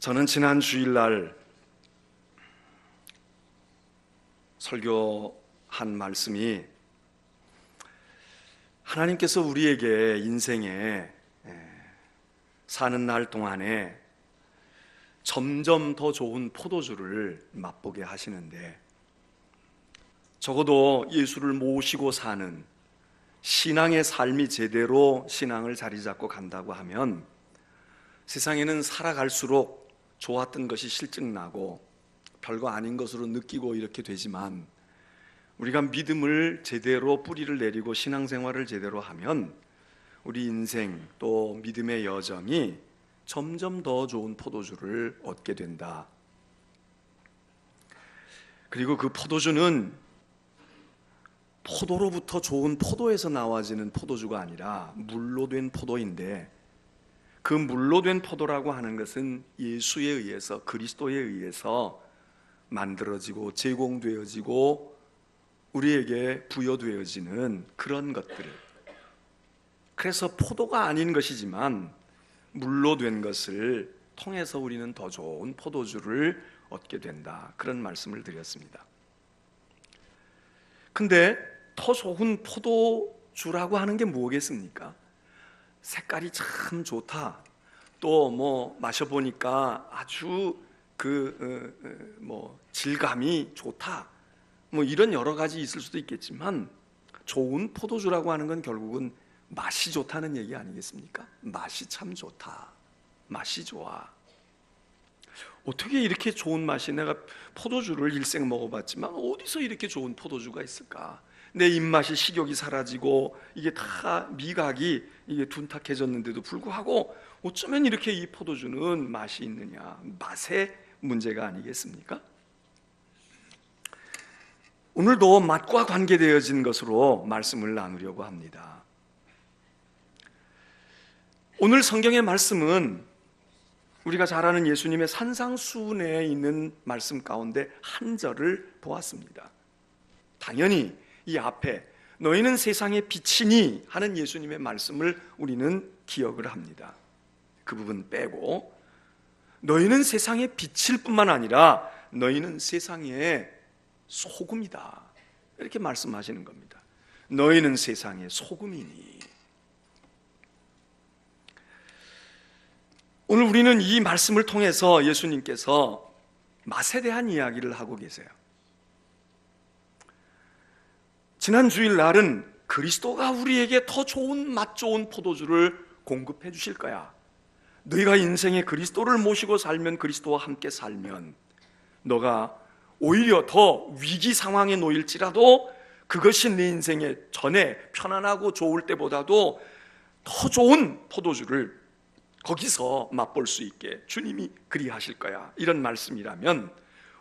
저는 지난 주일날 설교한 말씀이 하나님께서 우리에게 인생에 사는 날 동안에 점점 더 좋은 포도주를 맛보게 하시는데, 적어도 예수를 모시고 사는 신앙의 삶이 제대로 신앙을 자리 잡고 간다고 하면 세상에는 살아갈수록 좋았던 것이 실증나고 별거 아닌 것으로 느끼고 이렇게 되지만, 우리가 믿음을 제대로 뿌리를 내리고 신앙생활을 제대로 하면 우리 인생 또 믿음의 여정이 점점 더 좋은 포도주를 얻게 된다. 그리고 그 포도주는 포도로부터 좋은 포도에서 나와지는 포도주가 아니라 물로 된 포도인데, 그 물로 된 포도라고 하는 것은 예수에 의해서, 그리스도에 의해서 만들어지고 제공되어지고 우리에게 부여되어지는 그런 것들을, 그래서 포도가 아닌 것이지만 물로 된 것을 통해서 우리는 더 좋은 포도주를 얻게 된다, 그런 말씀을 드렸습니다. 근데 더 좋은 포도주라고 하는 게 뭐겠습니까? 색깔이 참 좋다, 또 뭐 마셔보니까 아주 질감이 좋다, 뭐 이런 여러 가지 있을 수도 있겠지만, 좋은 포도주라고 하는 건 결국은 맛이 좋다는 얘기 아니겠습니까? 맛이 참 좋다, 맛이 좋아. 어떻게 이렇게 좋은 맛이, 내가 포도주를 일생 먹어봤지만 어디서 이렇게 좋은 포도주가 있을까? 내 입맛이, 식욕이 사라지고 이게 다 미각이 이게 둔탁해졌는데도 불구하고 어쩌면 이렇게 이 포도주는 맛이 있느냐? 맛의 문제가 아니겠습니까? 오늘도 맛과 관계되어진 것으로 말씀을 나누려고 합니다. 오늘 성경의 말씀은 우리가 잘 아는 예수님의 산상수훈에 있는 말씀 가운데 한 절을 보았습니다. 당연히 이 앞에 너희는 세상의 빛이니 하는 예수님의 말씀을 우리는 기억을 합니다. 그 부분 빼고 너희는 세상의 빛일 뿐만 아니라 너희는 세상의 소금이다, 이렇게 말씀하시는 겁니다. 너희는 세상의 소금이니. 오늘 우리는 이 말씀을 통해서 예수님께서 맛에 대한 이야기를 하고 계세요. 지난 주일날은 그리스도가 우리에게 더 좋은 맛 좋은 포도주를 공급해 주실 거야, 너희가 인생에 그리스도를 모시고 살면, 그리스도와 함께 살면 너가 오히려 더 위기 상황에 놓일지라도 그것이 내 인생의 전에 편안하고 좋을 때보다도 더 좋은 포도주를 거기서 맛볼 수 있게 주님이 그리하실 거야, 이런 말씀이라면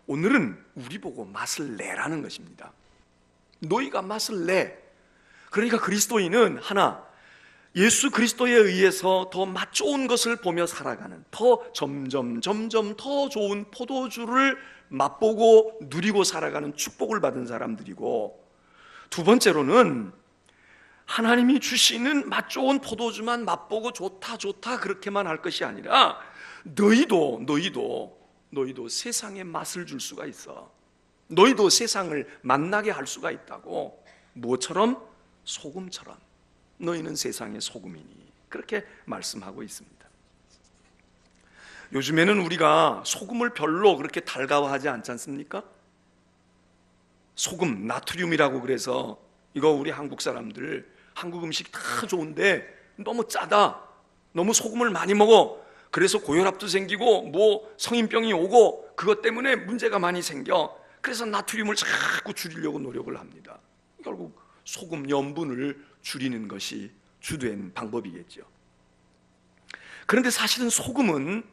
오늘은 우리 보고 맛을 내라는 것입니다. 너희가 맛을 내. 그러니까 그리스도인은 하나, 예수 그리스도에 의해서 더 맛 좋은 것을 보며 살아가는, 더 점점 더 좋은 포도주를 맛보고 누리고 살아가는 축복을 받은 사람들이고, 두 번째로는 하나님이 주시는 맛 좋은 포도주만 맛보고 좋다 그렇게만 할 것이 아니라 너희도 세상에 맛을 줄 수가 있어. 너희도 세상을 만나게 할 수가 있다고. 무엇처럼? 소금처럼. 너희는 세상의 소금이니, 그렇게 말씀하고 있습니다. 요즘에는 우리가 소금을 별로 그렇게 달가워하지 않지 않습니까? 소금, 나트륨이라고 그래서 이거 우리 한국 사람들, 한국 음식 다 좋은데 너무 짜다, 너무 소금을 많이 먹어, 그래서 고혈압도 생기고 뭐 성인병이 오고 그것 때문에 문제가 많이 생겨. 그래서 나트륨을 자꾸 줄이려고 노력을 합니다. 결국 소금 염분을 줄이는 것이 주된 방법이겠죠. 그런데 사실은 소금은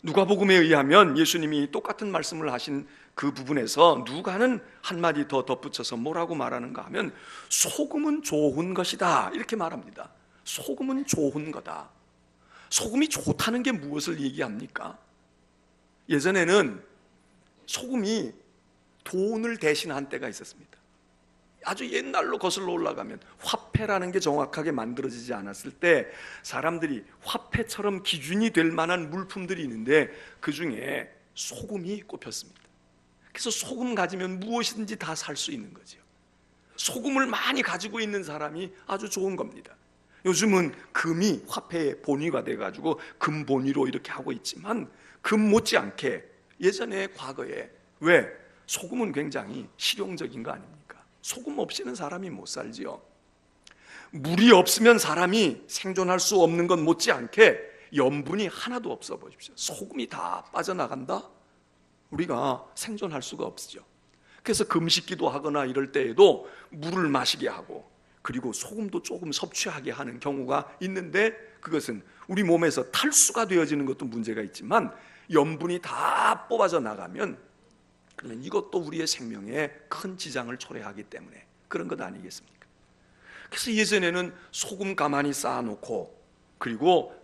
누가복음에 의하면 예수님이 똑같은 말씀을 하신 그 부분에서 누가는 한마디 더 덧붙여서 뭐라고 말하는가 하면, 소금은 좋은 것이다, 이렇게 말합니다. 소금은 좋은 거다. 소금이 좋다는 게 무엇을 얘기합니까? 예전에는 소금이 돈을 대신한 때가 있었습니다. 아주 옛날로 거슬러 올라가면 화폐라는 게 정확하게 만들어지지 않았을 때 사람들이 화폐처럼 기준이 될 만한 물품들이 있는데 그 중에 소금이 꼽혔습니다. 그래서 소금 가지면 무엇이든지 다 살 수 있는 거죠. 소금을 많이 가지고 있는 사람이 아주 좋은 겁니다. 요즘은 금이 화폐의 본위가 돼가지고 금 본위로 이렇게 하고 있지만 금 못지않게 예전에 과거에 왜? 소금은 굉장히 실용적인 거 아닙니까? 소금 없이는 사람이 못 살지요. 물이 없으면 사람이 생존할 수 없는 건 못지않게 염분이 하나도 없어 보십시오. 소금이 다 빠져나간다? 우리가 생존할 수가 없죠. 그래서 금식기도 하거나 이럴 때에도 물을 마시게 하고 그리고 소금도 조금 섭취하게 하는 경우가 있는데 그것은 우리 몸에서 탈수가 되어지는 것도 문제가 있지만 염분이 다 뽑아져 나가면 그러면 이것도 우리의 생명에 큰 지장을 초래하기 때문에 그런 것 아니겠습니까? 그래서 예전에는 소금 가만히 쌓아놓고 그리고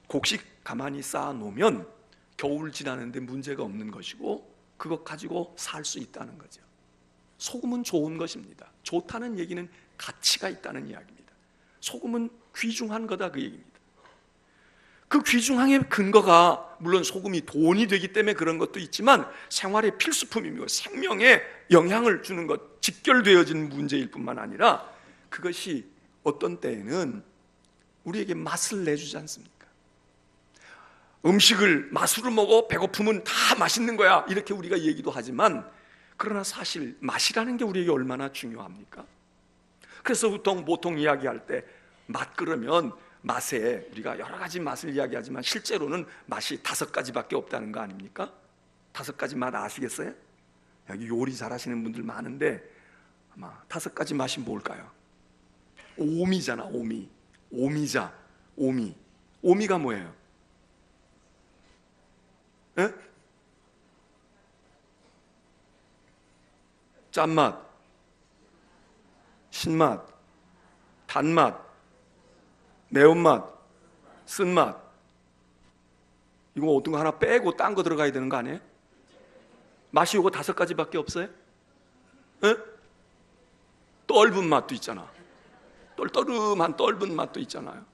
곡식 가만히 쌓아놓으면 겨울 지나는데 문제가 없는 것이고 그것 가지고 살 수 있다는 거죠. 소금은 좋은 것입니다. 좋다는 얘기는 가치가 있다는 이야기입니다. 소금은 귀중한 거다 그 얘기입니다. 그 귀중함의 근거가 물론 소금이 돈이 되기 때문에 그런 것도 있지만 생활의 필수품이며 생명에 영향을 주는 것, 직결되어진 문제일 뿐만 아니라 그것이 어떤 때에는 우리에게 맛을 내주지 않습니까? 음식을 맛으로 먹어 배고프면 다 맛있는 거야 이렇게 우리가 얘기도 하지만 그러나 사실 맛이라는 게 우리에게 얼마나 중요합니까? 그래서 보통 이야기할 때 맛 그러면 맛에 우리가 여러 가지 맛을 이야기하지만 실제로는 맛이 5가지밖에 없다는 거 아닙니까? 5가지 맛 아시겠어요? 여기 요리 잘하시는 분들 많은데 아마 5가지 맛이 뭘까요? 오미잖아. 오미자. 오미가 뭐예요? 에? 짠맛, 신맛, 단맛, 매운맛, 쓴맛. 이거 어떤 거 하나 빼고 딴 거 들어가야 되는 거 아니에요? 맛이 이거 5가지밖에 없어요? 에? 떫은 맛도 있잖아. 떨떠름한 떫은 맛도 있잖아요.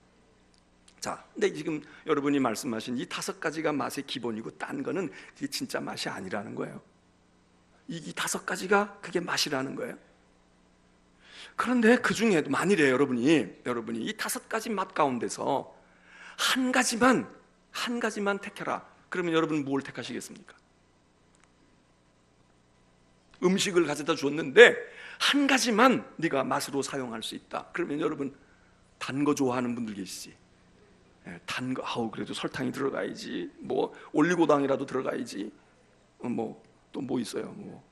자, 근데 지금 여러분이 말씀하신 이 5가지가 맛의 기본이고 딴 거는 이게 진짜 맛이 아니라는 거예요. 이 5가지가 그게 맛이라는 거예요. 그런데 그 중에도 만일에 여러분이 이 5가지 맛 가운데서 한 가지만 택해라. 그러면 여러분 뭘 택하시겠습니까? 음식을 가져다 줬는데 한 가지만 네가 맛으로 사용할 수 있다. 그러면 여러분 단 거 좋아하는 분들 계시지? 단 거, 그래도 설탕이 들어가야지. 뭐 올리고당이라도 들어가야지. 또 뭐 있어요?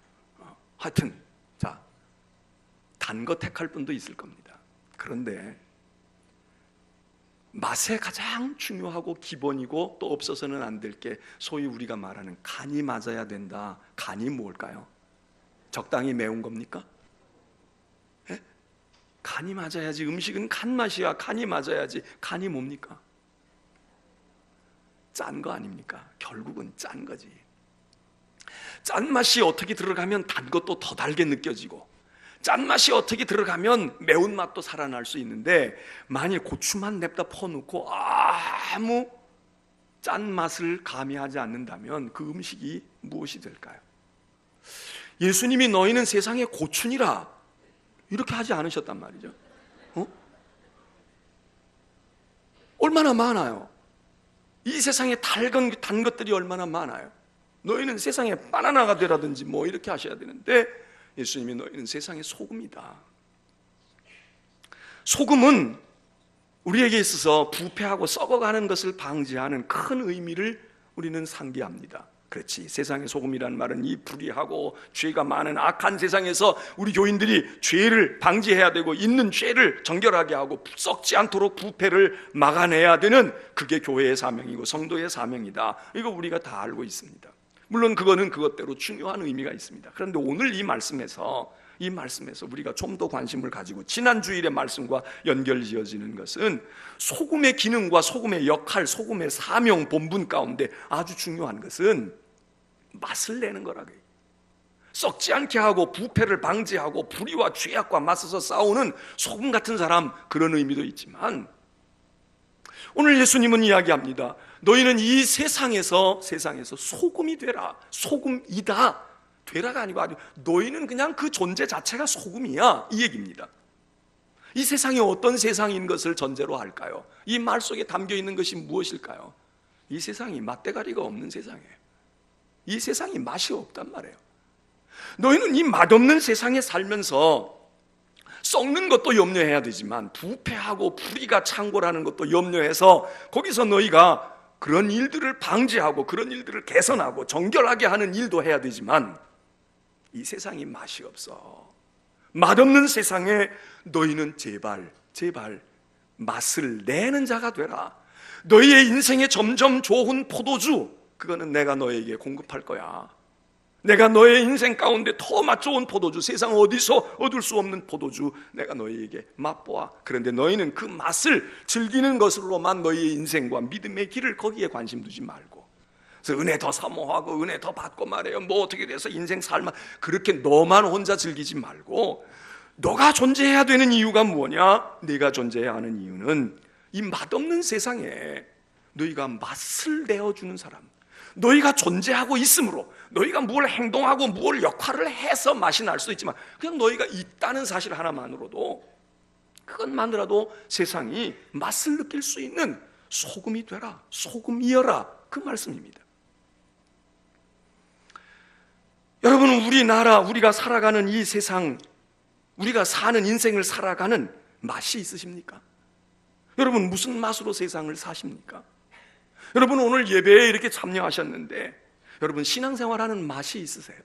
하여튼 자, 단 거 택할 분도 있을 겁니다. 그런데 맛에 가장 중요하고 기본이고 또 없어서는 안 될 게 소위 우리가 말하는 간이 맞아야 된다. 간이 뭘까요? 적당히 매운 겁니까? 예? 간이 맞아야지. 음식은 간 맛이야. 간이 맞아야지. 간이 뭡니까? 짠 거 아닙니까? 결국은 짠 거지. 짠맛이 어떻게 들어가면 단 것도 더 달게 느껴지고 짠맛이 어떻게 들어가면 매운맛도 살아날 수 있는데 만일 고추만 냅다 퍼놓고 아무 짠맛을 가미하지 않는다면 그 음식이 무엇이 될까요? 예수님이 너희는 세상의 고추니라 이렇게 하지 않으셨단 말이죠. 얼마나 많아요. 이 세상에 단 것들이 얼마나 많아요. 너희는 세상에 바나나가 되라든지 뭐 이렇게 하셔야 되는데 예수님이 너희는 세상의 소금이다. 소금은 우리에게 있어서 부패하고 썩어가는 것을 방지하는 큰 의미를 우리는 상기합니다. 그렇지, 세상의 소금이라는 말은 이 불의하고 죄가 많은 악한 세상에서 우리 교인들이 죄를 방지해야 되고 있는 죄를 정결하게 하고 썩지 않도록 부패를 막아내야 되는 그게 교회의 사명이고 성도의 사명이다. 이거 우리가 다 알고 있습니다. 물론 그거는 그것대로 중요한 의미가 있습니다. 그런데 오늘 이 말씀에서 우리가 좀 더 관심을 가지고 지난 주일의 말씀과 연결지어지는 것은 소금의 기능과 소금의 역할, 소금의 사명, 본분 가운데 아주 중요한 것은 맛을 내는 거라고요. 썩지 않게 하고 부패를 방지하고 불의와 죄악과 맞서서 싸우는 소금 같은 사람, 그런 의미도 있지만 오늘 예수님은 이야기합니다. 너희는 이 세상에서 소금이 되라. 소금이다. 되라가 아니고 아주 너희는 그냥 그 존재 자체가 소금이야, 이 얘기입니다. 이 세상이 어떤 세상인 것을 전제로 할까요? 이 말 속에 담겨 있는 것이 무엇일까요? 이 세상이 맛대가리가 없는 세상이에요. 이 세상이 맛이 없단 말이에요. 너희는 이 맛없는 세상에 살면서 썩는 것도 염려해야 되지만 부패하고 불의가 창궐하는 것도 염려해서 거기서 너희가 그런 일들을 방지하고 그런 일들을 개선하고 정결하게 하는 일도 해야 되지만 이 세상이 맛이 없어. 맛없는 세상에 너희는 제발 맛을 내는 자가 되라. 너희의 인생에 점점 좋은 포도주, 그거는 내가 너에게 공급할 거야. 내가 너의 인생 가운데 더 맛 좋은 포도주, 세상 어디서 얻을 수 없는 포도주 내가 너희에게 맛보아. 그런데 너희는 그 맛을 즐기는 것으로만 너희의 인생과 믿음의 길을 거기에 관심 두지 말고, 그래서 은혜 더 사모하고 은혜 더 받고 말해요. 뭐 어떻게 돼서 인생 살만, 그렇게 너만 혼자 즐기지 말고 너가 존재해야 되는 이유가 뭐냐? 네가 존재해야 하는 이유는 이 맛없는 세상에 너희가 맛을 내어주는 사람, 너희가 존재하고 있으므로 너희가 뭘 행동하고 뭘 역할을 해서 맛이 날 수도 있지만 그냥 너희가 있다는 사실 하나만으로도, 그것만으로도 세상이 맛을 느낄 수 있는 소금이 되라, 소금이여라, 그 말씀입니다. 여러분, 우리나라, 우리가 살아가는 이 세상, 우리가 사는 인생을 살아가는 맛이 있으십니까? 여러분, 무슨 맛으로 세상을 사십니까? 여러분, 오늘 예배에 이렇게 참여하셨는데 여러분, 신앙생활하는 맛이 있으세요?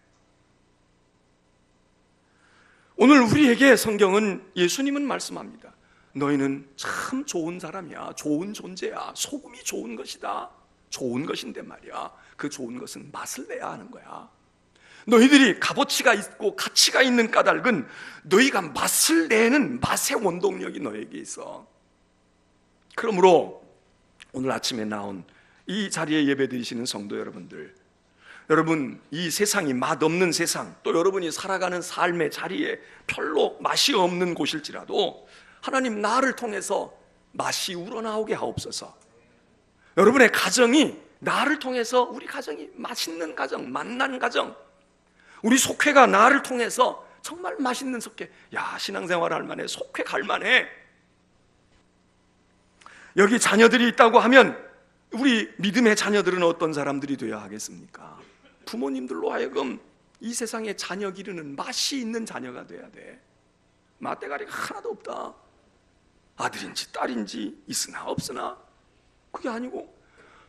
오늘 우리에게 성경은, 예수님은 말씀합니다. 너희는 참 좋은 사람이야, 좋은 존재야, 소금이 좋은 것이다. 좋은 것인데 말이야, 그 좋은 것은 맛을 내야 하는 거야. 너희들이 값어치가 있고 가치가 있는 까닭은 너희가 맛을 내는 맛의 원동력이 너에게 있어. 그러므로 오늘 아침에 나온 이 자리에 예배드리시는 성도 여러분들, 여러분, 이 세상이 맛없는 세상, 또 여러분이 살아가는 삶의 자리에 별로 맛이 없는 곳일지라도 하나님, 나를 통해서 맛이 우러나오게 하옵소서. 여러분의 가정이 나를 통해서, 우리 가정이 맛있는 가정, 맛난 가정, 우리 속회가 나를 통해서 정말 맛있는 속회, 야, 신앙생활 할 만해, 속회 갈 만해. 여기 자녀들이 있다고 하면 우리 믿음의 자녀들은 어떤 사람들이 되어야 하겠습니까? 부모님들로 하여금 이 세상에 자녀 기르는 맛이 있는 자녀가 돼야 돼. 맛대가리가 하나도 없다. 아들인지 딸인지 있으나 없으나, 그게 아니고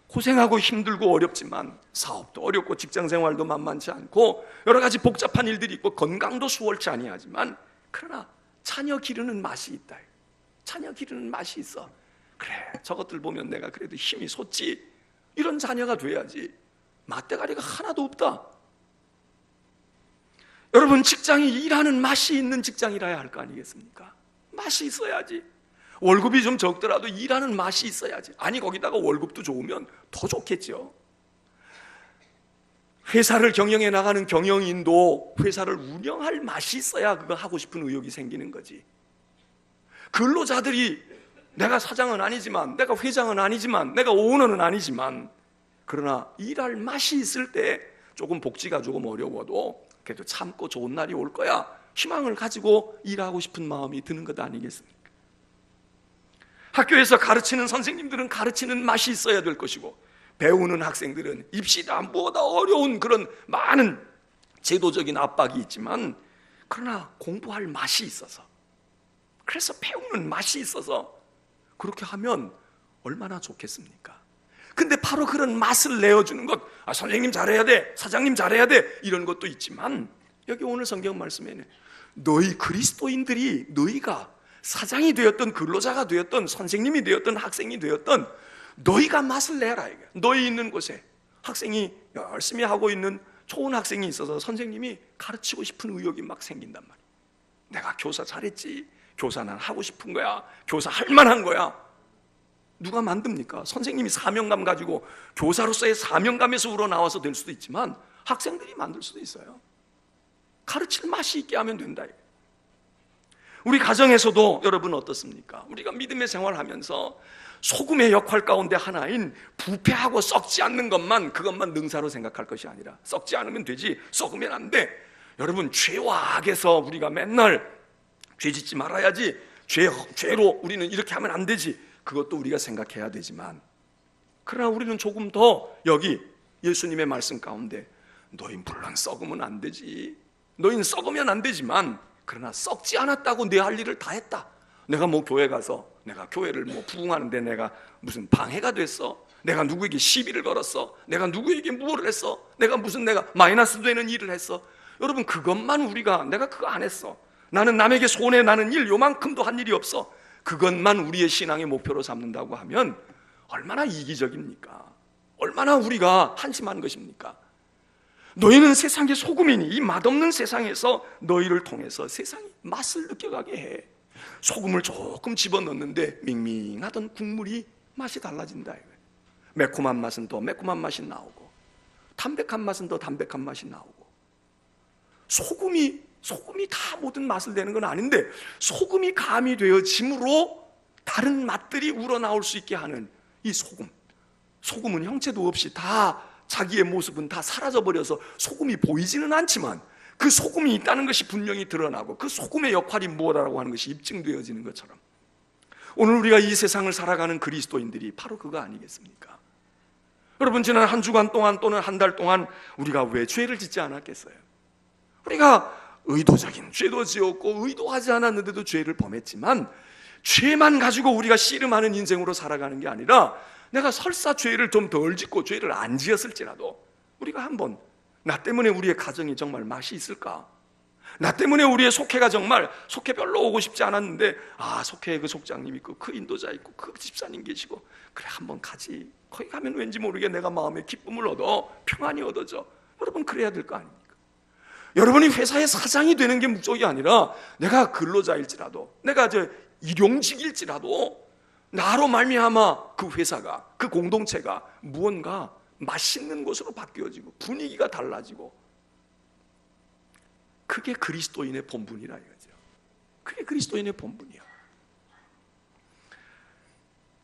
고생하고 힘들고 어렵지만 사업도 어렵고 직장생활도 만만치 않고 여러 가지 복잡한 일들이 있고 건강도 수월치 아니하지만 그러나 자녀 기르는 맛이 있다. 자녀 기르는 맛이 있어. 그래, 저것들 보면 내가 그래도 힘이 솟지. 이런 자녀가 돼야지. 맛대가리가 하나도 없다. 여러분, 직장이 일하는 맛이 있는 직장이라야 할 거 아니겠습니까? 맛이 있어야지. 월급이 좀 적더라도 일하는 맛이 있어야지. 아니, 거기다가 월급도 좋으면 더 좋겠죠. 회사를 경영해 나가는 경영인도 회사를 운영할 맛이 있어야 그거 하고 싶은 의욕이 생기는 거지. 근로자들이 내가 사장은 아니지만, 내가 회장은 아니지만, 내가 오너는 아니지만, 그러나 일할 맛이 있을 때 조금 복지가 조금 어려워도 그래도 참고 좋은 날이 올 거야, 희망을 가지고 일하고 싶은 마음이 드는 것 아니겠습니까? 학교에서 가르치는 선생님들은 가르치는 맛이 있어야 될 것이고, 배우는 학생들은 입시다 뭐다 어려운 그런 많은 제도적인 압박이 있지만, 그러나 공부할 맛이 있어서, 그래서 배우는 맛이 있어서 그렇게 하면 얼마나 좋겠습니까? 근데 바로 그런 맛을 내어주는 것, 선생님 잘해야 돼, 사장님 잘해야 돼, 이런 것도 있지만, 여기 오늘 성경 말씀에는 너희 그리스도인들이, 너희가 사장이 되었던, 근로자가 되었던, 선생님이 되었던, 학생이 되었던 너희가 맛을 내라. 이게 너희 있는 곳에 학생이 열심히 하고 있는 좋은 학생이 있어서 선생님이 가르치고 싶은 의욕이 막 생긴단 말이야. 내가 교사 잘했지, 교사 난 하고 싶은 거야, 교사 할 만한 거야. 누가 만듭니까? 선생님이 사명감 가지고 교사로서의 사명감에서 우러나와서 될 수도 있지만 학생들이 만들 수도 있어요. 가르칠 맛이 있게 하면 된다. 우리 가정에서도 여러분 어떻습니까? 우리가 믿음의 생활하면서 소금의 역할 가운데 하나인 부패하고 썩지 않는 것만, 그것만 능사로 생각할 것이 아니라, 썩지 않으면 되지 썩으면 안 돼. 여러분, 죄와 악에서 우리가 맨날 죄 짓지 말아야지, 죄로 우리는 이렇게 하면 안 되지, 그것도 우리가 생각해야 되지만, 그러나 우리는 조금 더 여기 예수님의 말씀 가운데 너희 물론 썩으면 안 되지, 너희는 썩으면 안 되지만, 그러나 썩지 않았다고 내 할 일을 다 했다. 내가 뭐 교회 가서 내가 교회를 뭐 부흥하는데 내가 무슨 방해가 됐어? 내가 누구에게 시비를 걸었어? 내가 누구에게 무엇을 했어? 내가 마이너스 되는 일을 했어? 여러분, 그것만 우리가, 내가 그거 안 했어, 나는 남에게 손해 나는 일 요만큼도 한 일이 없어, 그것만 우리의 신앙의 목표로 삼는다고 하면 얼마나 이기적입니까? 얼마나 우리가 한심한 것입니까? 너희는 세상의 소금이니 이 맛없는 세상에서 너희를 통해서 세상이 맛을 느껴가게 해. 소금을 조금 집어넣는데 밍밍하던 국물이 맛이 달라진다. 매콤한 맛은 더 매콤한 맛이 나오고, 담백한 맛은 더 담백한 맛이 나오고. 소금이 다 모든 맛을 내는 건 아닌데, 소금이 가미되어짐으로 다른 맛들이 우러나올 수 있게 하는 이 소금은 형체도 없이 다 자기의 모습은 다 사라져버려서 소금이 보이지는 않지만 그 소금이 있다는 것이 분명히 드러나고, 그 소금의 역할이 무엇이라고 하는 것이 입증되어지는 것처럼, 오늘 우리가 이 세상을 살아가는 그리스도인들이 바로 그거 아니겠습니까? 여러분, 지난 한 주간 동안 또는 한 달 동안 우리가 왜 죄를 짓지 않았겠어요? 우리가 의도적인 죄도 지었고 의도하지 않았는데도 죄를 범했지만, 죄만 가지고 우리가 씨름하는 인생으로 살아가는 게 아니라, 내가 설사 죄를 좀 덜 짓고 죄를 안 지었을지라도 우리가 한번, 나 때문에 우리의 가정이 정말 맛이 있을까? 나 때문에 우리의 속회가 정말, 속회 별로 오고 싶지 않았는데, 속회에 그 속장님 있고 그 인도자 있고 그 집사님 계시고, 그래 한번 가지, 거기 가면 왠지 모르게 내가 마음의 기쁨을 얻어, 평안이 얻어져. 여러분, 그래야 될 거 아닙니까? 여러분이 회사의 사장이 되는 게 목적이 아니라, 내가 근로자일지라도, 내가 일용직일지라도 나로 말미암아 그 회사가, 그 공동체가 무언가 맛있는 곳으로 바뀌어지고 분위기가 달라지고, 그게 그리스도인의 본분이라 이거죠. 그게 그리스도인의 본분이야.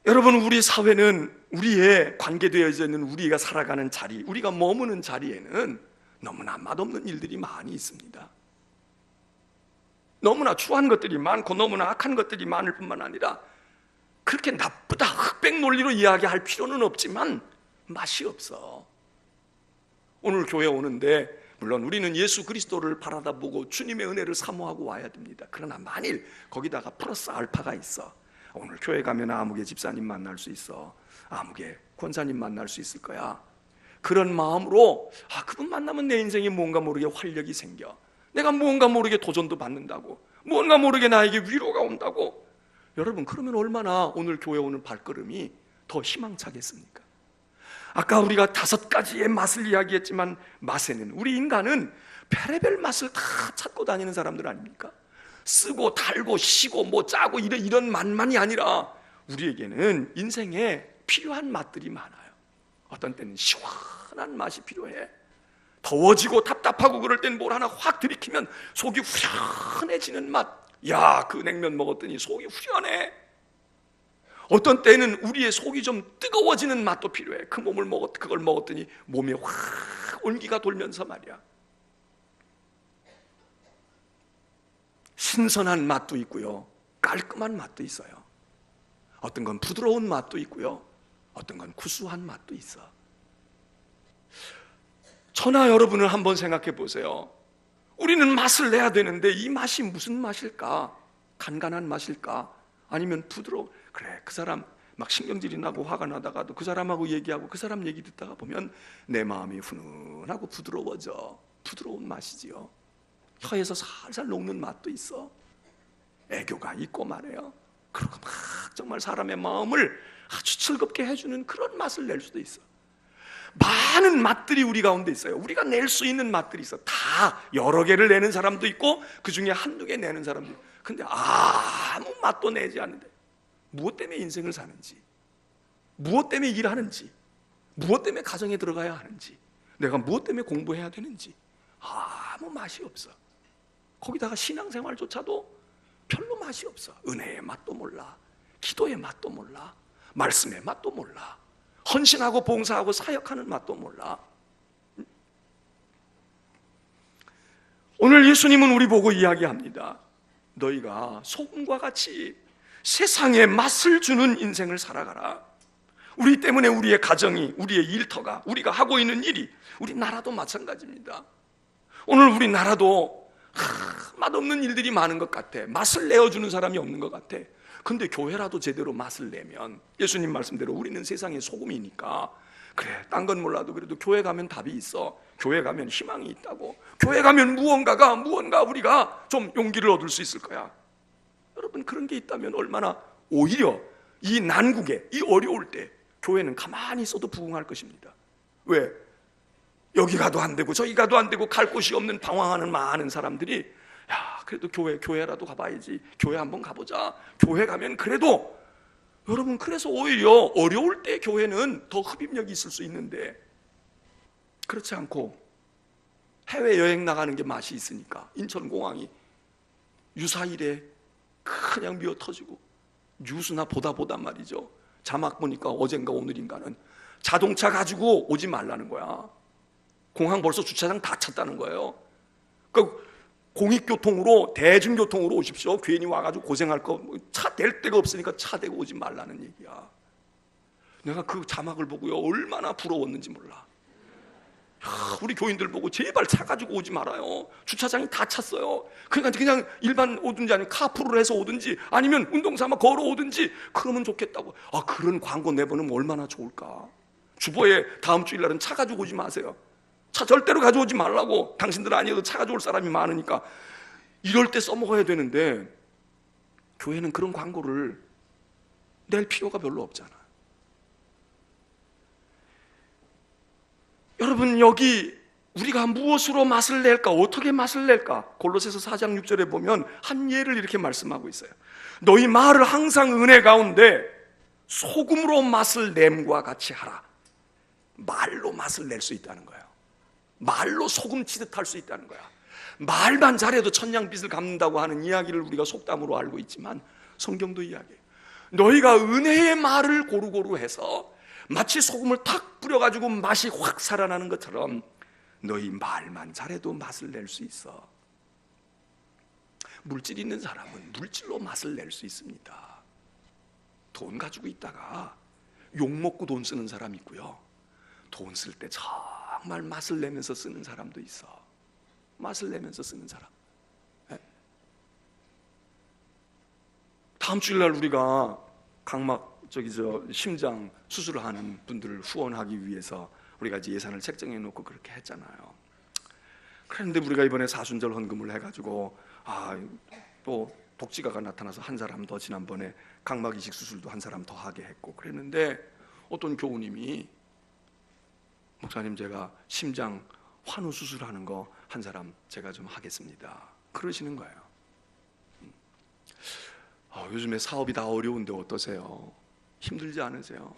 여러분, 우리 사회는, 우리의 관계되어져 있는 우리가 살아가는 자리, 우리가 머무는 자리에는 너무나 맛없는 일들이 많이 있습니다. 너무나 추한 것들이 많고 너무나 악한 것들이 많을 뿐만 아니라, 그렇게 나쁘다, 흑백 논리로 이야기할 필요는 없지만 맛이 없어. 오늘 교회 오는데 물론 우리는 예수 그리스도를 바라다 보고 주님의 은혜를 사모하고 와야 됩니다. 그러나 만일 거기다가 플러스 알파가 있어, 오늘 교회 가면 아무개 집사님 만날 수 있어, 아무개 권사님 만날 수 있을 거야, 그런 마음으로 그분 만나면 내 인생에 뭔가 모르게 활력이 생겨, 내가 뭔가 모르게 도전도 받는다고, 뭔가 모르게 나에게 위로가 온다고, 여러분, 그러면 얼마나 오늘 교회 오는 발걸음이 더 희망차겠습니까? 아까 우리가 5가지의 맛을 이야기했지만, 맛에는, 우리 인간은 별의별 맛을 다 찾고 다니는 사람들 아닙니까? 쓰고 달고 시고 뭐 짜고 이런 맛만이 아니라 우리에게는 인생에 필요한 맛들이 많아요. 어떤 때는 시원한 맛이 필요해. 더워지고 답답하고 그럴 땐 뭘 하나 확 들이키면 속이 후련해지는 맛. 야, 그 냉면 먹었더니 속이 후련해. 어떤 때는 우리의 속이 좀 뜨거워지는 맛도 필요해. 그걸 먹었더니 몸에 확 온기가 돌면서 말이야. 신선한 맛도 있고요, 깔끔한 맛도 있어요. 어떤 건 부드러운 맛도 있고요, 어떤 건 구수한 맛도 있어. 저나 여러분을 한번 생각해 보세요. 우리는 맛을 내야 되는데 이 맛이 무슨 맛일까? 간간한 맛일까? 아니면 부드러워? 그래, 그 사람 막 신경질이 나고 화가 나다가도 그 사람하고 얘기하고 그 사람 얘기 듣다가 보면 내 마음이 훈훈하고 부드러워져. 부드러운 맛이지요. 혀에서 살살 녹는 맛도 있어. 애교가 있고 말이에요. 그리고 막 정말 사람의 마음을 아주 즐겁게 해주는 그런 맛을 낼 수도 있어. 많은 맛들이 우리 가운데 있어요. 우리가 낼 수 있는 맛들이 있어. 다 여러 개를 내는 사람도 있고 그 중에 한두 개 내는 사람도 있고. 근데 아무 맛도 내지 않는데 무엇 때문에 인생을 사는지, 무엇 때문에 일하는지, 무엇 때문에 가정에 들어가야 하는지, 내가 무엇 때문에 공부해야 되는지 아무 맛이 없어. 거기다가 신앙생활조차도 별로 맛이 없어. 은혜의 맛도 몰라, 기도의 맛도 몰라, 말씀의 맛도 몰라, 헌신하고 봉사하고 사역하는 맛도 몰라. 오늘 예수님은 우리 보고 이야기합니다. 너희가 소금과 같이 세상에 맛을 주는 인생을 살아가라. 우리 때문에 우리의 가정이, 우리의 일터가, 우리가 하고 있는 일이, 우리나라도 마찬가지입니다. 오늘 우리나라도 맛없는 일들이 많은 것 같아. 맛을 내어주는 사람이 없는 것 같아. 근데 교회라도 제대로 맛을 내면, 예수님 말씀대로 우리는 세상의 소금이니까, 그래, 딴 건 몰라도 그래도 교회 가면 답이 있어. 교회 가면 희망이 있다고. 교회 가면 무언가 우리가 좀 용기를 얻을 수 있을 거야. 여러분, 그런 게 있다면 얼마나 오히려 이 난국에, 이 어려울 때 교회는 가만히 있어도 부흥할 것입니다. 왜? 여기 가도 안 되고 저기 가도 안 되고 갈 곳이 없는 방황하는 많은 사람들이, 야, 그래도 교회라도 가봐야지. 교회 한번 가보자. 교회 가면 그래도, 여러분, 그래서 오히려 어려울 때 교회는 더 흡입력이 있을 수 있는데, 그렇지 않고 해외여행 나가는 게 맛이 있으니까 인천공항이 유사일에 그냥 미어 터지고, 뉴스나 보다 말이죠. 자막 보니까 어젠가 오늘인가는 자동차 가지고 오지 말라는 거야. 공항 벌써 주차장 다 찼다는 거예요. 그러니까 공익교통으로, 대중교통으로 오십시오. 괜히 와가지고 고생할 거, 차 댈 데가 없으니까 차 대고 오지 말라는 얘기야. 내가 그 자막을 보고요, 얼마나 부러웠는지 몰라. 야, 우리 교인들 보고 제발 차 가지고 오지 말아요. 주차장이 다 찼어요. 그러니까 그냥 일반 오든지 아니면 카풀을 해서 오든지 아니면 운동삼아 걸어오든지 그러면 좋겠다고. 아, 그런 광고 내보내면 얼마나 좋을까. 주보에 다음 주일날은 차 가지고 오지 마세요. 차 절대로 가져오지 말라고. 당신들 아니어도 차 가져올 사람이 많으니까. 이럴 때 써먹어야 되는데 교회는 그런 광고를 낼 필요가 별로 없잖아. 여러분, 여기 우리가 무엇으로 맛을 낼까? 어떻게 맛을 낼까? 골로새서 4장 6절에 보면 한 예를 이렇게 말씀하고 있어요. 너희 말을 항상 은혜 가운데 소금으로 맛을 냄과 같이 하라. 말로 맛을 낼 수 있다는 거예요. 말로 소금 치듯 할 수 있다는 거야. 말만 잘해도 천냥빚을 갚는다고 하는 이야기를 우리가 속담으로 알고 있지만 성경도 이야기해요. 너희가 은혜의 말을 고루고루 해서 마치 소금을 탁 뿌려가지고 맛이 확 살아나는 것처럼 너희 말만 잘해도 맛을 낼 수 있어. 물질 있는 사람은 물질로 맛을 낼 수 있습니다. 돈 가지고 있다가 욕먹고 돈 쓰는 사람 있고요, 돈 쓸 때 정말 맛을 내면서 쓰는 사람도 있어. 맛을 내면서 쓰는 사람. 다음 주일날 우리가 각막 심장 수술을 하는 분들을 후원하기 위해서 우리가 이제 예산을 책정해 놓고 그렇게 했잖아요. 그런데 우리가 이번에 사순절 헌금을 해가지고 또 독지가가 나타나서 한 사람 더, 지난번에 각막 이식 수술도 한 사람 더 하게 했고 그랬는데, 어떤 교우님이 목사님, 제가 심장 환우 수술하는 거 한 사람 제가 좀 하겠습니다, 그러시는 거예요. 요즘에 사업이 다 어려운데 어떠세요? 힘들지 않으세요?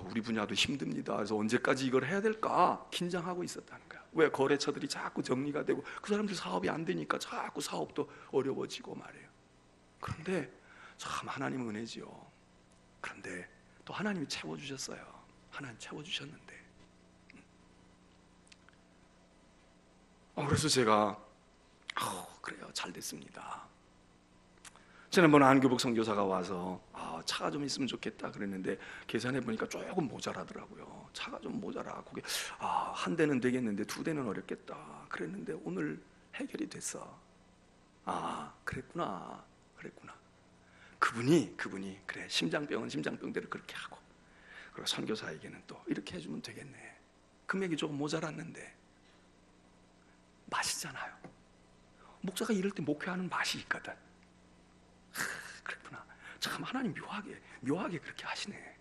우리 분야도 힘듭니다. 그래서 언제까지 이걸 해야 될까 긴장하고 있었다는 거야. 왜? 거래처들이 자꾸 정리가 되고 그 사람들 사업이 안 되니까 자꾸 사업도 어려워지고 말이에요. 그런데 참 하나님은 은혜지요. 그런데 또 하나님이 채워주셨어요. 하나님 채워주셨는데, 그래서 제가 그래요, 잘 됐습니다. 지난번에 안교복 선교사가 와서 차가 좀 있으면 좋겠다 그랬는데 계산해 보니까 조금 모자라더라고요. 차가 좀 모자라. 그게 한 대는 되겠는데 두 대는 어렵겠다 그랬는데 오늘 해결이 됐어. 그랬구나. 그분이 그래, 심장병은 심장병대로 그렇게 하고, 그리고 선교사에게는 또 이렇게 해주면 되겠네. 금액이 조금 모자랐는데 맛이잖아요. 목사가 이럴 때 목회하는 맛이 있거든. 그랬구나. 참 하나님 묘하게 그렇게 하시네.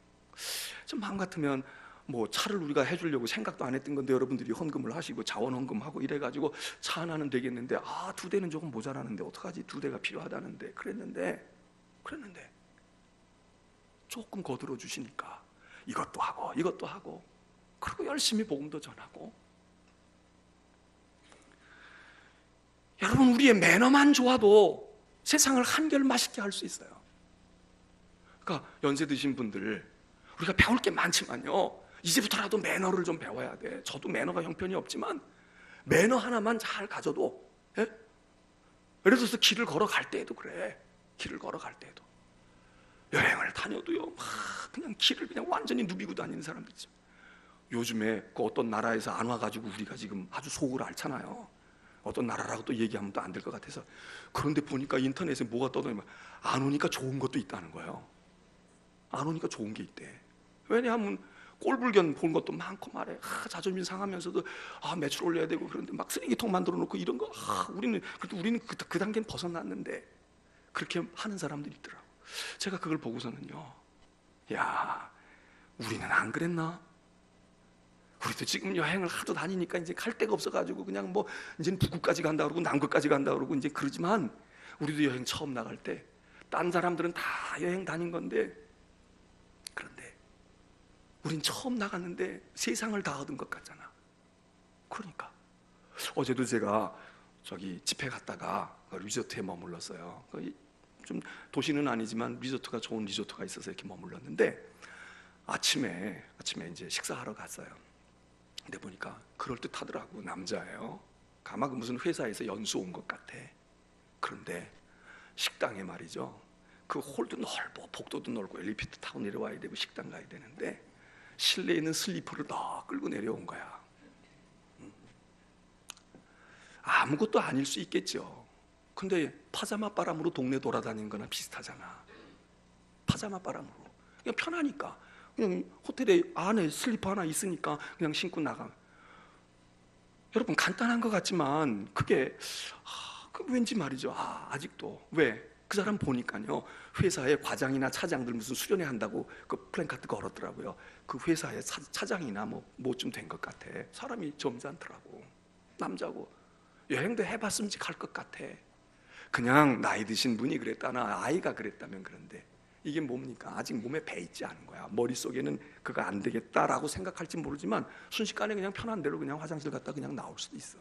좀 마음 같으면 뭐 차를 우리가 해주려고 생각도 안 했던 건데 여러분들이 헌금을 하시고 자원 헌금하고 이래가지고 차 하나는 되겠는데 두 대는 조금 모자라는데 어떡하지? 두 대가 필요하다는데 그랬는데 조금 거들어 주시니까 이것도 하고 그리고 열심히 복음도 전하고. 여러분, 우리의 매너만 좋아도 세상을 한결 맛있게 할 수 있어요. 그러니까 연세 드신 분들, 우리가 배울 게 많지만요, 이제부터라도 매너를 좀 배워야 돼. 저도 매너가 형편이 없지만 매너 하나만 잘 가져도, 예? 예를 들어서 길을 걸어갈 때에도 그래. 길을 걸어갈 때에도, 여행을 다녀도요, 막 그냥 길을 그냥 완전히 누비고 다니는 사람들 있죠. 요즘에 그 어떤 나라에서 안 와가지고 우리가 지금 아주 속을 앓잖아요. 어떤 나라라고 또 얘기하면 또 안 될 것 같아서. 그런데 보니까 인터넷에 뭐가 떠다니면 안 오니까 좋은 것도 있다는 거예요. 안 오니까 좋은 게 있대. 왜냐하면 꼴불견 본 것도 많고 말해. 자존심 상하면서도 매출 올려야 되고, 그런데 막 쓰레기통 만들어 놓고 이런 거. 우리는 그 단계는 벗어났는데 그렇게 하는 사람들이 있더라고. 제가 그걸 보고서는요, 야, 우리는 안 그랬나? 우리도 지금 여행을 하도 다니니까 이제 갈 데가 없어가지고 그냥 뭐 이제는 북극까지 간다 그러고 남극까지 간다 그러고 이제 그러지만, 우리도 여행 처음 나갈 때 딴 사람들은 다 여행 다닌 건데, 그런데 우린 처음 나갔는데 세상을 다 얻은 것 같잖아. 그러니까 어제도 제가 저기 집회 갔다가 리조트에 머물렀어요. 좀 도시는 아니지만 리조트가 좋은 리조트가 있어서 이렇게 머물렀는데, 아침에 이제 식사하러 갔어요. 근데 보니까 그럴듯하더라고. 남자예요. 아마 무슨 회사에서 연수 온 것 같아. 그런데 식당에 말이죠, 그 홀도 넓고 복도도 넓고 엘리베이터 타고 내려와야 되고 식당 가야 되는데, 실내에 있는 슬리퍼를 다 끌고 내려온 거야. 아무것도 아닐 수 있겠죠. 근데 파자마 바람으로 동네 돌아다니는 거나 비슷하잖아. 파자마 바람으로 그냥 편하니까, 그냥 호텔에 안에 슬리퍼 하나 있으니까 그냥 신고 나가. 여러분, 간단한 것 같지만 그게 왠지 말이죠, 아직도. 왜? 그 사람 보니까요, 회사에 과장이나 차장들 무슨 수련회 한다고 그 플랜카드 걸었더라고요. 그 회사에 차장이나 뭐쯤 된 것 같아. 사람이 점잖더라고. 남자고 여행도 해봤으면 갈 것 같아. 그냥 나이 드신 분이 그랬다나 아이가 그랬다면 그런데, 이게 뭡니까? 아직 몸에 배 있지 않은 거야. 머릿속에는 그거 안 되겠다라고 생각할지 모르지만 순식간에 그냥 편한 대로 그냥 화장실 갔다 그냥 나올 수도 있어.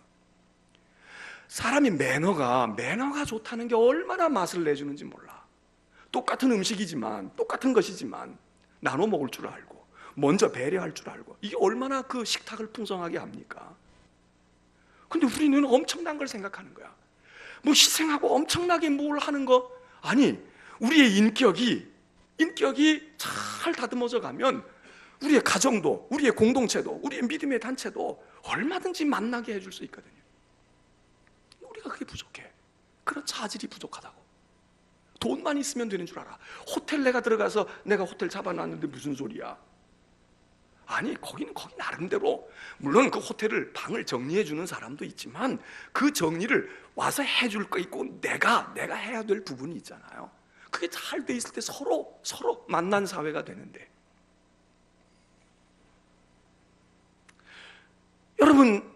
사람이 매너가 좋다는 게 얼마나 맛을 내주는지 몰라. 똑같은 음식이지만, 똑같은 것이지만 나눠 먹을 줄 알고 먼저 배려할 줄 알고, 이게 얼마나 그 식탁을 풍성하게 합니까? 근데 우리는 엄청난 걸 생각하는 거야. 뭐 희생하고 엄청나게 뭘 하는 거? 아니, 우리의 인격이 잘 다듬어져 가면 우리의 가정도, 우리의 공동체도, 우리의 믿음의 단체도 얼마든지 만나게 해줄 수 있거든요. 우리가 그게 부족해. 그런 차질이 부족하다고. 돈만 있으면 되는 줄 알아. 호텔 내가 들어가서 내가 호텔 잡아놨는데 무슨 소리야? 아니, 거기는 거기 나름대로, 물론 그 호텔을 방을 정리해 주는 사람도 있지만 그 정리를 와서 해줄 거 있고 내가 해야 될 부분이 있잖아요. 그게 잘 돼 있을 때 서로 만난 사회가 되는데, 여러분,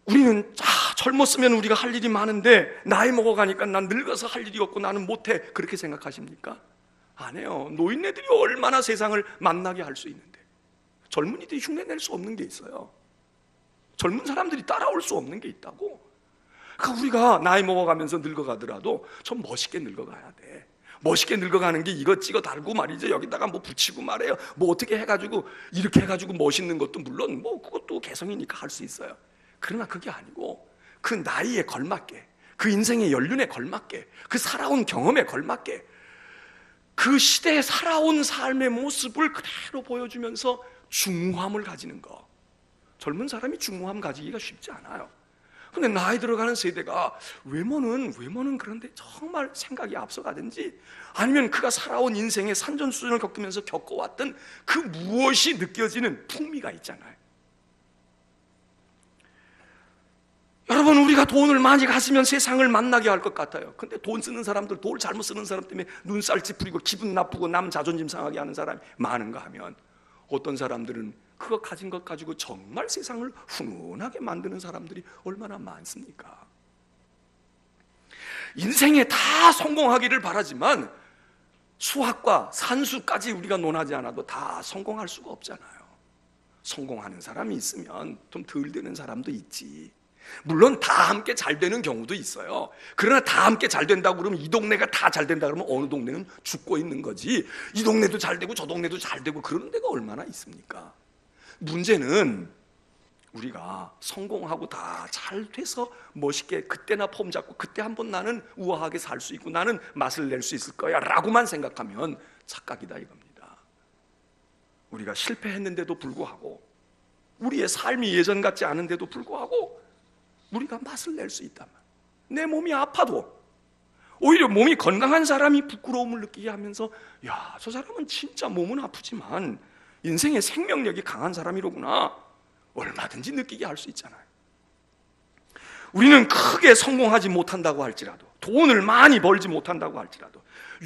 우리는 젊었으면 우리가 할 일이 많은데 나이 먹어가니까 난 늙어서 할 일이 없고 나는 못해, 그렇게 생각하십니까? 아니에요. 노인네들이 얼마나 세상을 만나게 할 수 있는데, 젊은이들이 흉내낼 수 없는 게 있어요. 젊은 사람들이 따라올 수 없는 게 있다고. 그러니까 우리가 나이 먹어가면서 늙어가더라도 좀 멋있게 늙어가야 돼. 멋있게 늙어가는 게 이거 찍어 달고 말이죠, 여기다가 뭐 붙이고 말해요, 뭐 어떻게 해가지고 이렇게 해가지고 멋있는 것도 물론 뭐 그것도 개성이니까 할 수 있어요. 그러나 그게 아니고 그 나이에 걸맞게, 그 인생의 연륜에 걸맞게, 그 살아온 경험에 걸맞게 그 시대에 살아온 삶의 모습을 그대로 보여주면서 중후함을 가지는 거. 젊은 사람이 중후함 가지기가 쉽지 않아요. 근데 나이 들어가는 세대가 외모는 그런데 정말 생각이 앞서가든지, 아니면 그가 살아온 인생의 산전수전을 겪으면서 겪어왔던 그 무엇이 느껴지는 풍미가 있잖아요. 여러분, 우리가 돈을 많이 가지면 세상을 만나게 할 것 같아요. 근데 돈 쓰는 사람들, 돈을 잘못 쓰는 사람 때문에 눈살 찌푸리고 기분 나쁘고 남 자존심 상하게 하는 사람이 많은가 하면, 어떤 사람들은 그거 가진 것 가지고 정말 세상을 훈훈하게 만드는 사람들이 얼마나 많습니까? 인생에 다 성공하기를 바라지만 수학과 산수까지 우리가 논하지 않아도 다 성공할 수가 없잖아요. 성공하는 사람이 있으면 좀 덜 되는 사람도 있지. 물론 다 함께 잘 되는 경우도 있어요. 그러나 다 함께 잘 된다고 그러면 이 동네가 다 잘 된다 그러면 어느 동네는 죽고 있는 거지, 이 동네도 잘 되고 저 동네도 잘 되고 그러는 데가 얼마나 있습니까? 문제는 우리가 성공하고 다 잘 돼서 멋있게 그때나 폼 잡고 그때 한번 나는 우아하게 살 수 있고 나는 맛을 낼 수 있을 거야 라고만 생각하면 착각이다 이겁니다. 우리가 실패했는데도 불구하고, 우리의 삶이 예전 같지 않은데도 불구하고 우리가 맛을 낼 수 있단 말이에요. 내 몸이 아파도 오히려 몸이 건강한 사람이 부끄러움을 느끼게 하면서, 야, 저 사람은 진짜 몸은 아프지만 인생의 생명력이 강한 사람이로구나, 얼마든지 느끼게 할 수 있잖아요. 우리는 크게 성공하지 못한다고 할지라도, 돈을 많이 벌지 못한다고 할지라도,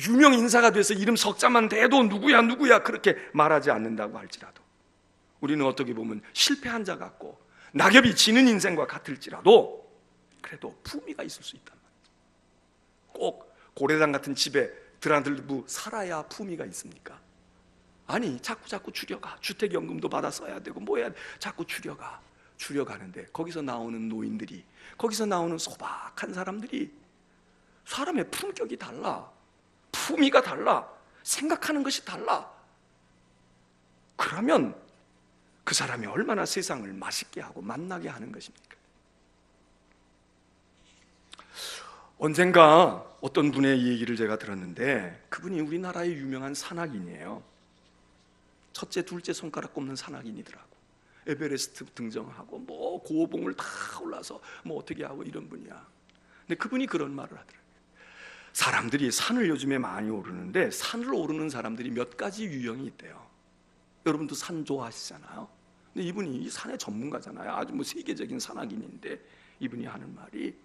유명 인사가 돼서 이름 석자만 돼도 누구야 누구야 그렇게 말하지 않는다고 할지라도, 우리는 어떻게 보면 실패한 자 같고 낙엽이 지는 인생과 같을지라도 그래도 품위가 있을 수 있단 말이에요. 꼭 고래당 같은 집에 드나들고 살아야 품위가 있습니까? 아니, 자꾸 줄여가. 주택연금도 받아 써야 되고 뭐 해야 돼. 자꾸 줄여가는데 거기서 나오는 노인들이, 거기서 나오는 소박한 사람들이 사람의 품격이 달라, 품위가 달라, 생각하는 것이 달라. 그러면 그 사람이 얼마나 세상을 맛있게 하고 만나게 하는 것입니까? 언젠가 어떤 분의 얘기를 제가 들었는데, 그분이 우리나라의 유명한 산악인이에요. 첫째, 둘째 손가락 꼽는 산악인이더라고. 에베레스트 등정하고 뭐 고봉을 다 올라서 뭐 어떻게 하고 이런 분이야. 근데 그분이 그런 말을 하더라고요. 사람들이 산을 요즘에 많이 오르는데 산을 오르는 사람들이 몇 가지 유형이 있대요. 여러분도 산 좋아하시잖아요. 근데 이분이 산의 전문가잖아요. 아주 뭐 세계적인 산악인인데 이분이 하는 말이,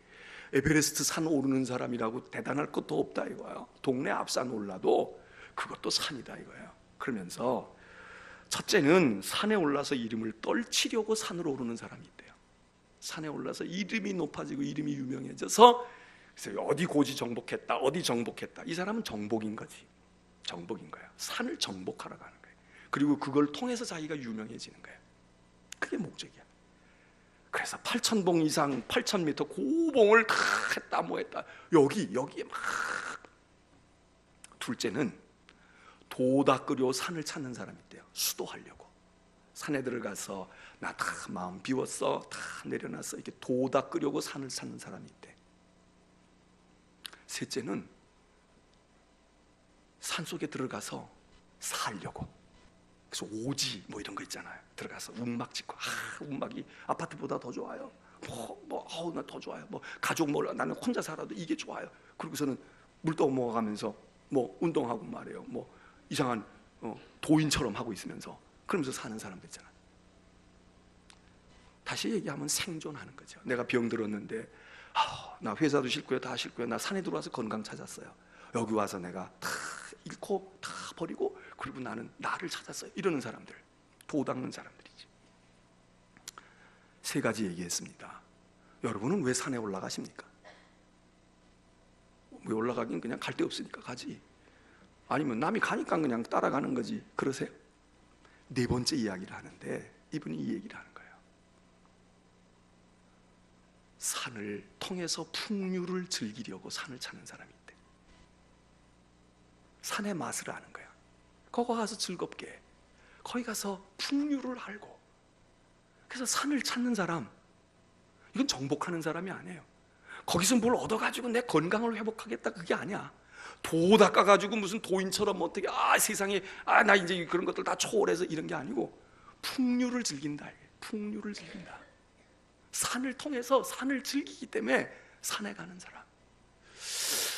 에베레스트 산 오르는 사람이라고 대단할 것도 없다 이거예요. 동네 앞산 올라도 그것도 산이다 이거예요. 그러면서 첫째는 산에 올라서 이름을 떨치려고 산으로 오르는 사람이 있대요. 산에 올라서 이름이 높아지고 이름이 유명해져서 그래서 어디 고지 정복했다, 어디 정복했다. 이 사람은 정복인 거지. 정복인 거야. 산을 정복하러 가는 거예요. 그리고 그걸 통해서 자기가 유명해지는 거예요. 그게 목적이야. 그래서 8,000봉 이상, 8,000m 고봉을 다 했다 뭐 했다. 여기에 막. 둘째는 도 닦으려 산을 찾는 사람이 있대요. 수도하려고 산에 들어가서 나 다 마음 비웠어, 다 내려놨어, 이렇게 도 닦으려고 산을 찾는 사람이 있대. 셋째는 산속에 들어가서 살려고, 그래서 오지 뭐 이런 거 있잖아요. 들어가서 움막 짓고, 움막이 아파트보다 더 좋아요. 나 더 좋아요. 뭐 가족 몰라, 나는 혼자 살아도 이게 좋아요. 그러고서는 물 떠 먹어가면서 뭐 운동하고 말이에요. 뭐 이상한 도인처럼 하고 있으면서 그러면서 사는 사람들 있잖아요. 다시 얘기하면 생존하는 거죠. 내가 병 들었는데 나 회사도 싫고요, 다 싫고요, 나 산에 들어와서 건강 찾았어요. 여기 와서 내가 다 잃고 다 버리고 그리고 나는 나를 찾았어요. 이러는 사람들, 도 닦는 사람들이지. 세 가지 얘기했습니다. 여러분은 왜 산에 올라가십니까? 왜 올라가긴 그냥 갈 데 없으니까 가지. 아니면 남이 가니까 그냥 따라가는 거지. 그러세요? 네 번째 이야기를 하는데 이분이 이 얘기를 하는 거예요. 산을 통해서 풍류를 즐기려고 산을 찾는 사람이 있대. 산의 맛을 아는 거야. 거기 가서 즐겁게, 거기 가서 풍류를 알고. 그래서 산을 찾는 사람, 이건 정복하는 사람이 아니에요. 거기서 뭘 얻어가지고 내 건강을 회복하겠다 그게 아니야. 도 닦아가지고 무슨 도인처럼 어떻게 세상에 나 이제 그런 것들 다 초월해서 이런 게 아니고 풍류를 즐긴다. 풍류를 즐긴다. 산을 통해서 산을 즐기기 때문에 산에 가는 사람.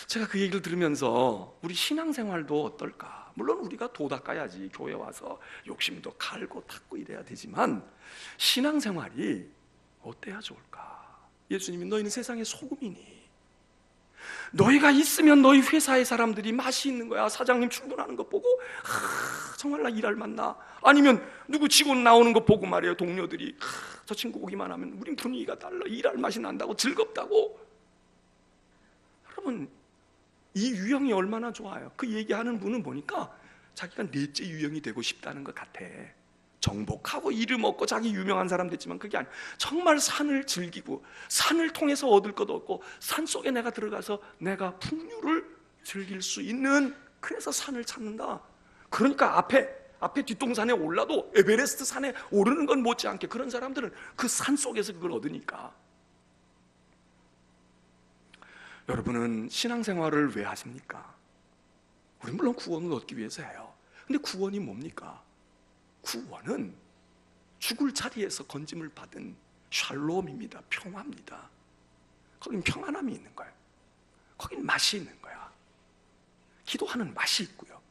제가 그 얘기를 들으면서 우리 신앙생활도 어떨까? 물론 우리가 도 닦아야지, 교회 와서 욕심도 갈고 닦고 이래야 되지만 신앙생활이 어때야 좋을까? 예수님이 너희는 세상의 소금이니, 너희가 있으면 너희 회사의 사람들이 맛이 있는 거야. 사장님 출근하는 거 보고 정말 나 일할 맛나. 아니면 누구 직원 나오는 거 보고 말이에요, 동료들이 저 친구 오기만 하면 우린 분위기가 달라, 일할 맛이 난다고, 즐겁다고. 여러분, 이 유형이 얼마나 좋아요. 그 얘기하는 분은 보니까 자기가 넷째 유형이 되고 싶다는 것 같아. 정복하고 이름 얻고 자기 유명한 사람 됐지만 그게 아니에요. 정말 산을 즐기고 산을 통해서 얻을 것 얻고 산 속에 내가 들어가서 내가 풍류를 즐길 수 있는, 그래서 산을 찾는다. 그러니까 앞에 뒷동산에 올라도 에베레스트 산에 오르는 건 못지않게 그런 사람들은 그 산 속에서 그걸 얻으니까. 여러분은 신앙생활을 왜 하십니까? 우리 물론 구원을 얻기 위해서 해요. 근데 구원이 뭡니까? 구원은 죽을 자리에서 건짐을 받은 샬롬입니다. 평화입니다. 거긴 평안함이 있는 거예요. 거긴 맛이 있는 거야. 기도하는 맛이 있고요,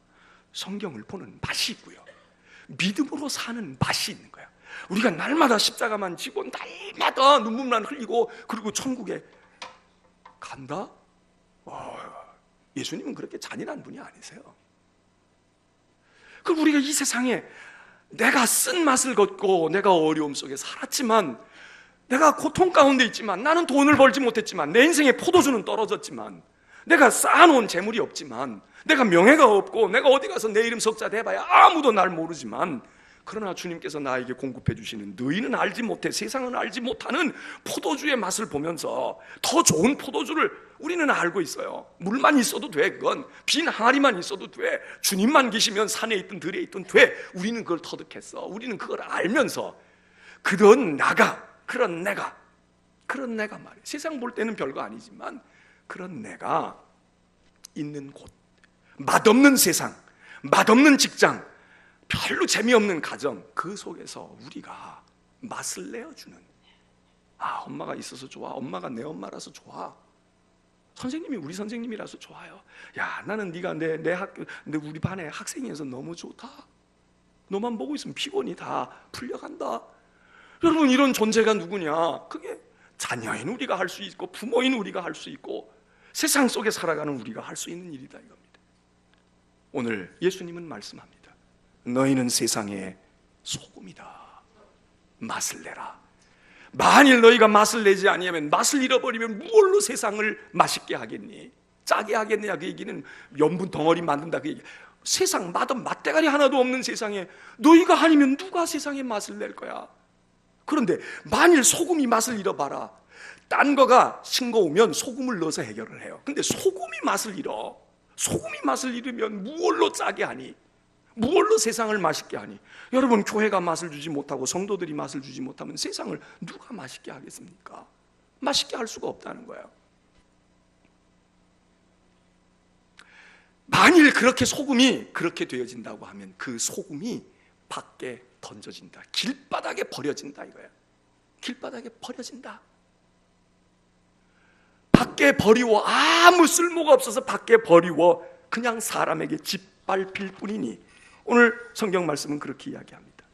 성경을 보는 맛이 있고요, 믿음으로 사는 맛이 있는 거야. 우리가 날마다 십자가만 지고 날마다 눈물만 흘리고 그리고 천국에 간다? 예수님은 그렇게 잔인한 분이 아니세요. 그럼 우리가 이 세상에 내가 쓴맛을 걷고 내가 어려움 속에 살았지만, 내가 고통 가운데 있지만, 나는 돈을 벌지 못했지만, 내 인생의 포도주는 떨어졌지만, 내가 쌓아놓은 재물이 없지만, 내가 명예가 없고 내가 어디 가서 내 이름 석자 대봐야 아무도 날 모르지만, 그러나 주님께서 나에게 공급해 주시는 너희는 알지 못해 세상은 알지 못하는 포도주의 맛을 보면서 더 좋은 포도주를 우리는 알고 있어요. 물만 있어도 돼. 그건 빈 항아리만 있어도 돼. 주님만 계시면 산에 있든 들에 있든 돼. 우리는 그걸 터득했어. 우리는 그걸 알면서 그런 내가 말이에요. 세상 볼 때는 별거 아니지만 그런 내가 있는 곳, 맛없는 세상, 맛없는 직장, 별로 재미없는 가정, 그 속에서 우리가 맛을 내어주는, 엄마가 있어서 좋아, 엄마가 내 엄마라서 좋아, 선생님이 우리 선생님이라서 좋아요. 야, 나는 네가 내 학교, 우리 반의 학생이어서 너무 좋다. 너만 보고 있으면 피곤이 다 풀려간다. 여러분, 이런 존재가 누구냐? 그게 자녀인 우리가 할 수 있고 부모인 우리가 할 수 있고 세상 속에 살아가는 우리가 할 수 있는 일이다, 이겁니다. 오늘 예수님은 말씀합니다. 너희는 세상의 소금이다. 맛을 내라. 만일 너희가 맛을 내지 아니하면, 맛을 잃어버리면 무얼로 세상을 맛있게 하겠니? 짜게 하겠느냐? 그 얘기는 염분 덩어리 만든다, 그 얘기. 세상 맛대가리 하나도 없는 세상에 너희가 아니면 누가 세상에 맛을 낼 거야? 그런데 만일 소금이 맛을 잃어봐라. 딴 거가 싱거우면 소금을 넣어서 해결을 해요. 근데 소금이 맛을 잃어. 소금이 맛을 잃으면 무얼로 짜게 하니? 무얼로 세상을 맛있게 하니? 여러분, 교회가 맛을 주지 못하고 성도들이 맛을 주지 못하면 세상을 누가 맛있게 하겠습니까? 맛있게 할 수가 없다는 거예요. 만일 그렇게 소금이 그렇게 되어진다고 하면 그 소금이 밖에 던져진다. 길바닥에 버려진다, 이거야. 길바닥에 버려진다. 밖에 버리워, 아무 쓸모가 없어서 밖에 버리워 그냥 사람에게 짓밟힐 뿐이니, 오늘 성경 말씀은 그렇게 이야기합니다.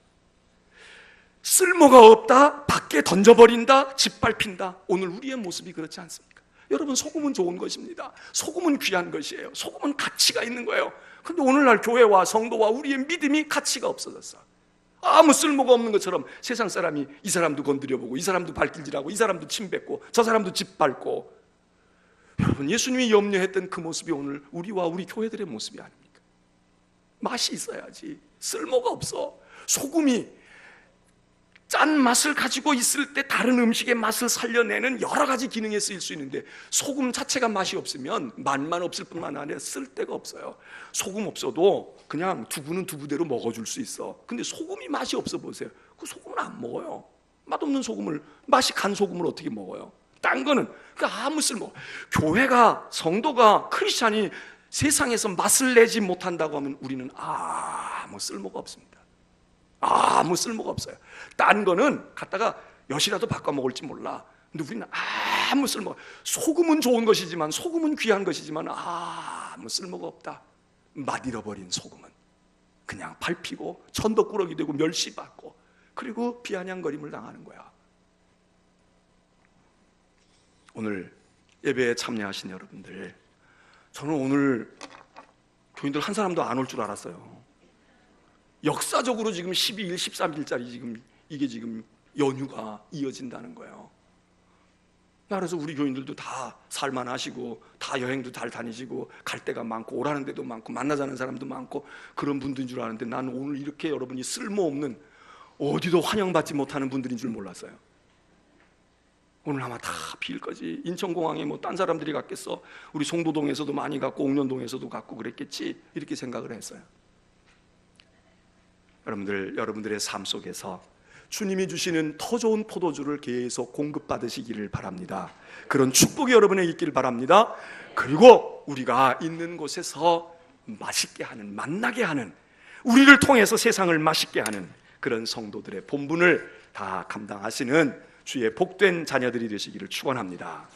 쓸모가 없다, 밖에 던져버린다, 짓밟힌다. 오늘 우리의 모습이 그렇지 않습니까? 여러분, 소금은 좋은 것입니다. 소금은 귀한 것이에요. 소금은 가치가 있는 거예요. 그런데 오늘날 교회와 성도와 우리의 믿음이 가치가 없어졌어. 아무 쓸모가 없는 것처럼 세상 사람이 이 사람도 건드려보고 이 사람도 발길질하고 이 사람도 침뱉고 저 사람도 짓밟고. 여러분, 예수님이 염려했던 그 모습이 오늘 우리와 우리 교회들의 모습이 아닙니까? 맛이 있어야지. 쓸모가 없어. 소금이 짠 맛을 가지고 있을 때 다른 음식의 맛을 살려내는 여러 가지 기능에 쓰일 수 있는데, 소금 자체가 맛이 없으면 맛만 없을 뿐만 아니라 쓸데가 없어요. 소금 없어도 그냥 두부는 두부대로 먹어줄 수 있어. 근데 소금이 맛이 없어 보세요. 그 소금은 안 먹어요. 맛없는 소금을, 맛이 간 소금을 어떻게 먹어요? 딴 거는 아무 쓸모. 교회가, 성도가, 크리스찬이 세상에서 맛을 내지 못한다고 하면 우리는 아무 쓸모가 없습니다. 아무 쓸모가 없어요. 딴 거는 갖다가 엿이라도 바꿔 먹을지 몰라. 근데 우리는 아무 쓸모가. 소금은 좋은 것이지만, 소금은 귀한 것이지만 아무 쓸모가 없다. 맛 잃어버린 소금은 그냥 밟히고 천덕꾸러기 되고 멸시받고 그리고 비아냥거림을 당하는 거야. 오늘 예배에 참여하신 여러분들, 저는 오늘 교인들 한 사람도 안 올 줄 알았어요. 역사적으로 지금 12일, 13일짜리 이게 지금 연휴가 이어진다는 거예요. 그래서 우리 교인들도 다 살만하시고 다 여행도 잘 다니시고 갈 데가 많고 오라는 데도 많고 만나자는 사람도 많고 그런 분들인 줄 아는데, 나는 오늘 이렇게 여러분이 쓸모없는 어디도 환영받지 못하는 분들인 줄 몰랐어요. 오늘 아마 다 빌 거지. 인천공항에 뭐 딴 사람들이 갔겠어. 우리 송도동에서도 많이 갔고 옥년동에서도 갔고 그랬겠지. 이렇게 생각을 했어요. 여러분들의 삶 속에서 주님이 주시는 더 좋은 포도주를 계속 공급받으시기를 바랍니다. 그런 축복이 여러분에게 있기를 바랍니다. 그리고 우리가 있는 곳에서 맛있게 하는, 만나게 하는, 우리를 통해서 세상을 맛있게 하는 그런 성도들의 본분을 다 감당하시는 주의 복된 자녀들이 되시기를 축원합니다.